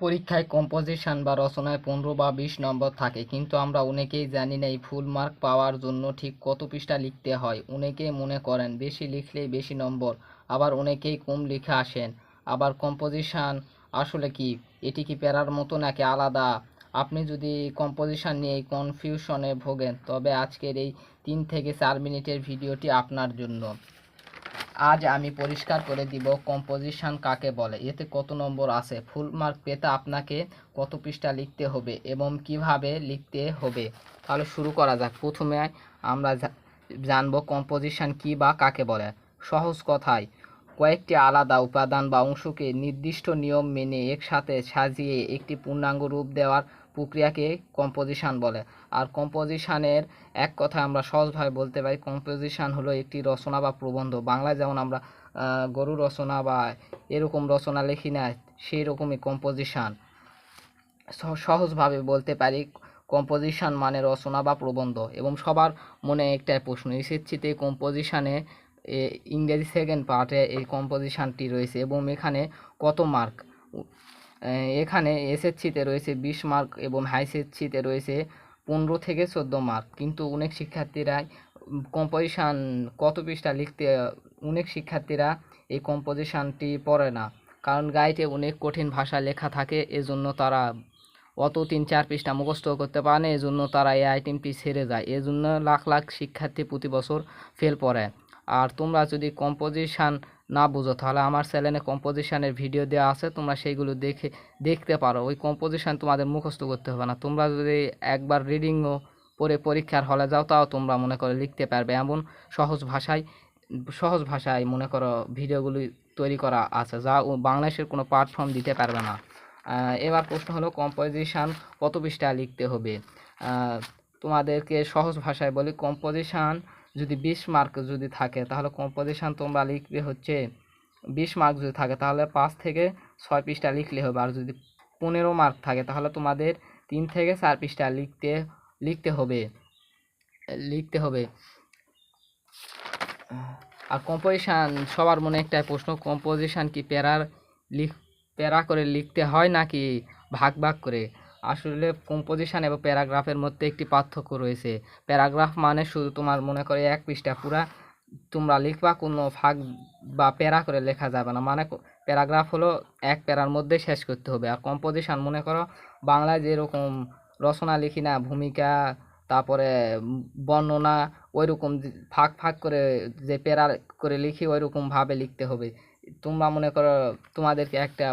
পরীক্ষায় কম্পোজিশন বা রচনায় 15 বা 20 নম্বর থাকে, কিন্তু আমরা অনেকেই জানি না এই ফুল মার্ক পাওয়ার জন্য ঠিক কত পৃষ্ঠা লিখতে হয়। অনেকেই মনে করেন বেশি লিখলেই বেশি নম্বর, আবার অনেকেই কম লিখে আসেন। আবার কম্পোজিশন আসলে কি, এটি কি প্যারার মতো নাকি আলাদা? আপনি যদি কম্পোজিশন নিয়ে কনফিউশনে ভোগেন, তবে আজকের এই 3 থেকে 4 মিনিটের ভিডিওটি আপনার জন্য। আজ আমি পরিষ্কার করে দিব কম্পোজিশন কাকে বলে, এতে কত নম্বর আছে, ফুল মার্ক পেতে আপনাকে কত পৃষ্ঠা লিখতে হবে এবং কিভাবে লিখতে হবে। তাহলে শুরু করা যাক। প্রথমে আমরা জানবো কম্পোজিশন কি বা কাকে বলে। সহজ কথায়, কয়েকটি আলাদা উপাদান বা অংশকে নির্দিষ্ট নিয়ম মেনে একসাথে সাজিয়ে একটি পূর্ণাঙ্গ রূপ দেওয়ার প্রক্রিয়াকে কম্পোজিশন বলে। আর কম্পোজিশনের এক কথায় আমরা সহজভাবে বলতে পারি, কম্পোজিশন হলো একটি রচনা বা প্রবন্ধ। বাংলায় যেমন আমরা গরু রচনা বা এরকম রচনা লিখি না, সেই রকমই কম্পোজিশন। সহজভাবে বলতে পারি কম্পোজিশন মানে রচনা বা প্রবন্ধ। এবং সবার মনে একটাই প্রশ্ন, এসএসসিতে কম্পোজিশনে ইংরেজি সেকেন্ড পার্টে এই কম্পোজিশনটি রয়েছে এবং এখানে কত মার্ক। এখানে এসএসসিতে রয়েছে 20 মার্ক এবং হাইএসএসসিতে রয়েছে 15 থেকে 14 মার্ক। কিন্তু অনেক শিক্ষার্থীরাই কম্পোজিশন কত পৃষ্ঠা লিখতে, অনেক শিক্ষার্থীরা এই কম্পোজিশনটি পড়ে না, কারণ গাইডে অনেক কঠিন ভাষা লেখা থাকে। এজন্য তারা অত 3-4 পৃষ্ঠা মুখস্থ করতে পারে না, এজন্য তারা এই আইটেমটি ছেড়ে যায়। এজন্য লাখ লাখ শিক্ষার্থী প্রতি বছর ফেল পড়ে। আর তোমরা যদি কম্পোজিশন না বুঝো, তাহলে আমার চ্যানেলে কম্পোজিশনের ভিডিও দেওয়া আছে, তোমরা সেইগুলো দেখতে পারো। ওই কম্পোজিশন তোমাদের মুখস্থ করতে হবে না। তোমরা যদি একবার রিডিংও পড়ে পরীক্ষার হলে যাও, তাও তোমরা মনে করো লিখতে পারবে। এমন সহজ ভাষায় মনে করো ভিডিওগুলি তৈরি করা আছে, যা বাংলাদেশের কোনো প্ল্যাটফর্ম দিতে পারবে না। এবার প্রশ্ন হলো কম্পোজিশন কত পৃষ্ঠা লিখতে হবে। তোমাদেরকে সহজ ভাষায় বলি, কম্পোজিশন যদি 20 মার্ক যদি থাকে, তাহলে কম্পোজিশন তোমরা লিখবে হচ্ছে 20 মার্ক যদি থাকে তাহলে 5 থেকে 6 পৃষ্ঠা লিখলে হবে। আর যদি 15 মার্ক থাকে তাহলে তোমাদের 3 থেকে 4 পৃষ্ঠা লিখতে হবে। আর কম্পোজিশন সবার মনে একটাই প্রশ্ন, কম্পোজিশন কি প্যারা করে লিখতে হয় নাকি ভাগ ভাগ করে? আসলে কম্পোজিশন এবং প্যারাগ্রাফের মধ্যে একটি পার্থক্য রয়েছে। প্যারাগ্রাফ মানে শুধু তোমার মনে করে 1 পৃষ্ঠা পুরা তোমরা লিখবা, কোনো ভাগ বা প্যারা করে লেখা যাবে না। মানে প্যারাগ্রাফ হলো 1 প্যারার মধ্যে শেষ করতে হবে। আর কম্পোজিশন মনে করো বাংলায় যেরকম রচনা লিখি না, ভূমিকা, তারপরে বর্ণনা, ওই রকম ভাগ করে যে প্যারা করে লিখি, ওই রকম ভাবে লিখতে হবে। তোমরা মনে করো তোমাদেরকে একটা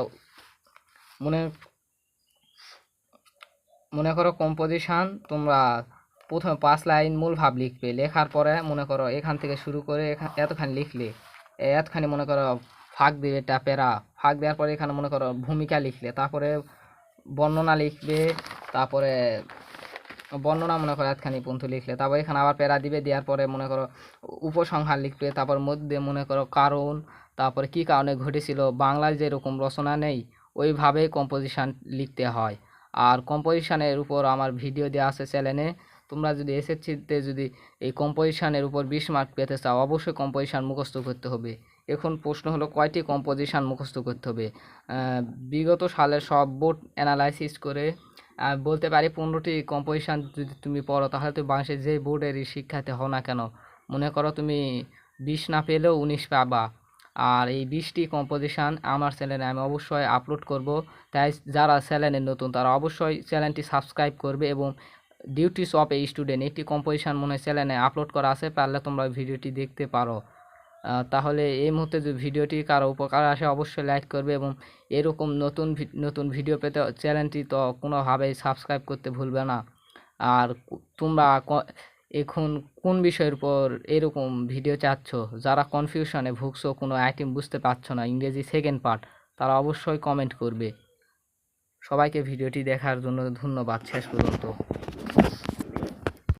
মনে করো কম্পোজিশন তোমরা প্রথমে 5 লাইন মূল ভাব লিখবে। লেখার পরে মনে করো এখান থেকে শুরু করে এতখানি লিখলে, এতখানি মনে করো ফাঁক দিবে, এটা প্যারা। ফাঁক দেওয়ার পরে এখানে মনে করো ভূমিকা লিখলে, তারপরে বর্ণনা লিখবে, তারপরে বর্ণনা মনে করো এতখানি পর্যন্ত লিখলে, তারপর এখানে আবার প্যারা দিবে, দেওয়ার পরে মনে করো উপসংহার লিখবে, তারপর মধ্যে মনে করো কারণ, তারপরে কি কারণে ঘটেছিল। বাংলায় যেরকম রচনা নেই, ওইভাবেই কম্পোজিশন লিখতে হয়। আর কম্পোজিশনের উপর আমার ভিডিও দেওয়া আছে চ্যানেলে। তোমরা যদি এসএসসিতে যদি এই কম্পোজিশনের উপর 20 মার্ক পেতে চাও, অবশ্যই কম্পোজিশন মুখস্থ করতে হবে। এখন প্রশ্ন হলো কয়টি কম্পোজিশন মুখস্থ করতে হবে। বিগত সালের সব বোর্ড অ্যানালাইসিস করে বলতে পারি 15টি কম্পোজিশন যদি তুমি পড়ো, তাহলে তুমি বাংলাদেশের যে বোর্ডেরই শিক্ষার্থী হও না কেন, মনে করো তুমি 20 না পেলেও 19 পাবা। আর এই 20টি কম্পোজিশন আমার চ্যানেলে আমি অবশ্যই আপলোড করব। তাই যারা চ্যানেলে নতুন তারা অবশ্যই চ্যানেলটি সাবস্ক্রাইব করবে। এবং ডিউটিস অফ এ স্টুডেন্ট একটি কম্পোজিশন মনে হয় চ্যানেলে আপলোড করা আছে, পারলে তোমরা ভিডিওটি দেখতে পারো। তাহলে এই মুহূর্তে যদি ভিডিওটি কারো উপকার আসে, অবশ্যই লাইক করবে এবং এরকম নতুন ভিডিও পেতে চ্যানেলটি তো কোনোভাবেই সাবস্ক্রাইব করতে ভুলবে না। আর তোমরা এখন কোন বিষয়ের উপর এরকম ভিডিও চাচ্ছ, যারা কনফিউশনে ভুগছো, কোনো আইটেম বুঝতে পারছো না, ইংরেজি সেকেন্ড পার্ট, তারা অবশ্যই কমেন্ট করবে। সবাইকে ভিডিওটি দেখার জন্য ধন্যবাদ শেষ পর্যন্ত।